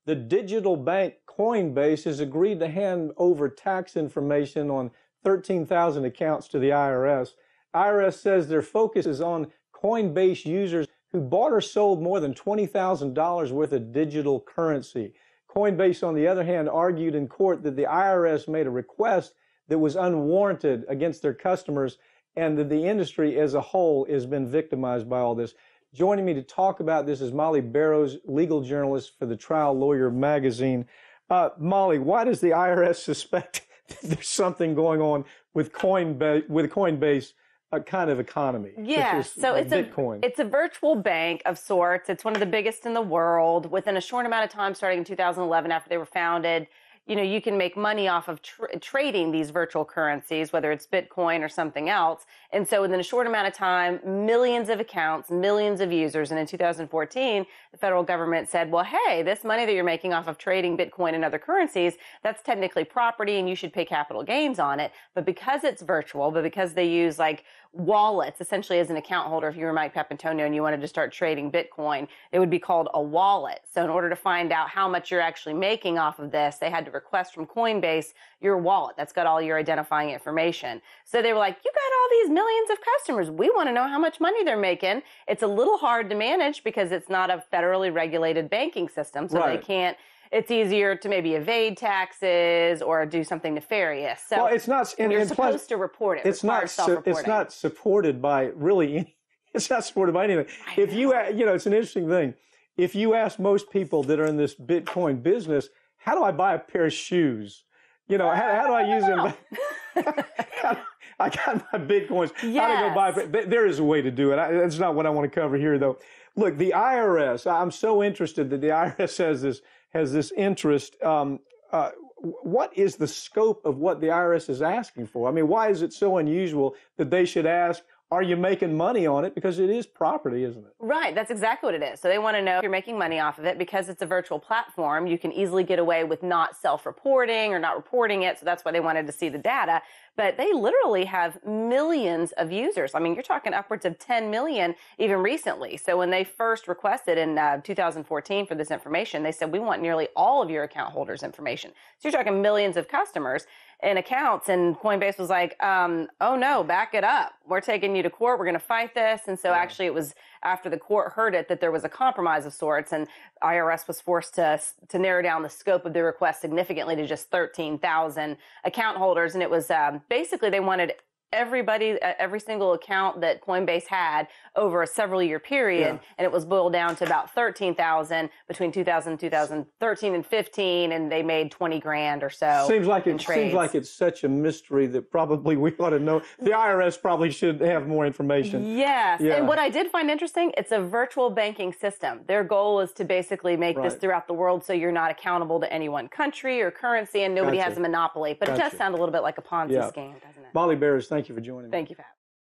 The digital bank Coinbase has agreed to hand over tax information on 13,000 accounts to the IRS. IRS says their focus is on Coinbase users who bought or sold more than $20,000 worth of digital currency. Coinbase, on the other hand, argued in court that the IRS made a request that was unwarranted against their customers and that the industry as a whole has been victimized by all this. Joining me to talk about this is Molly Barrows, legal journalist for the Trial Lawyer magazine. Molly, why does the IRS suspect there's something going on with Coinbase kind of economy? Yeah, so Bitcoin. It's a virtual bank of sorts. It's one of the biggest in the world. Within a short amount of time, starting in 2011, after they were founded, you can make money off of trading these virtual currencies, whether it's Bitcoin or something else. And so within a short amount of time, millions of accounts, millions of users. And in 2014, the federal government said, well, hey, this money that you're making off of trading Bitcoin and other currencies, that's technically property and you should pay capital gains on it. But because it's virtual, but because they use like wallets, essentially as an account holder, if you were Mike Papantonio and you wanted to start trading Bitcoin, it would be called a wallet. So in order to find out how much you're actually making off of this, they had to request from Coinbase your wallet that's got all your identifying information. So they were like, you got all these millions of customers. We want to know how much money they're making. It's a little hard to manage because it's not a federally regulated banking system. So They can't. It's easier to maybe evade taxes or do something nefarious. So well, it's not. You're supposed to report it. It's not. It's not supported by really. It's not supported by anything. If you, it's an interesting thing. If you ask most people that are in this Bitcoin business, how do I buy a pair of shoes? How do I use them? I got my Bitcoins. Yes. How to go buy? There is a way to do it. That's not what I want to cover here, though. Look, the IRS. I'm so interested that the IRS has this interest. What is the scope of what the IRS is asking for? I mean, why is it so unusual that they should ask, are you making money on it? Because it is property, isn't it? Right. That's exactly what it is. So they want to know if you're making money off of it because it's a virtual platform. You can easily get away with not self-reporting or not reporting it. So that's why they wanted to see the data. But they literally have millions of users. I mean, you're talking upwards of 10 million even recently. So when they first requested in 2014 for this information, they said, we want nearly all of your account holders' information. So you're talking millions of customers and accounts. And Coinbase was like, oh no, back it up. We're taking you to court. We're going to fight this. And so actually it was after the court heard it that there was a compromise of sorts, and IRS was forced to narrow down the scope of the request significantly to just 13,000 account holders. And it was basically they wanted everybody, every single account that Coinbase had over a several-year period, and it was boiled down to about 13,000 between 2013 and 15, and they made 20 grand or so. Seems like it's such a mystery that probably we ought to know. The IRS probably should have more information. Yes, and what I did find interesting, it's a virtual banking system. Their goal is to basically make this throughout the world so you're not accountable to any one country or currency, and nobody has a monopoly. But it does sound a little bit like a Ponzi scheme, doesn't it? Molly Barrows, thank you for joining me. Thank you for having me.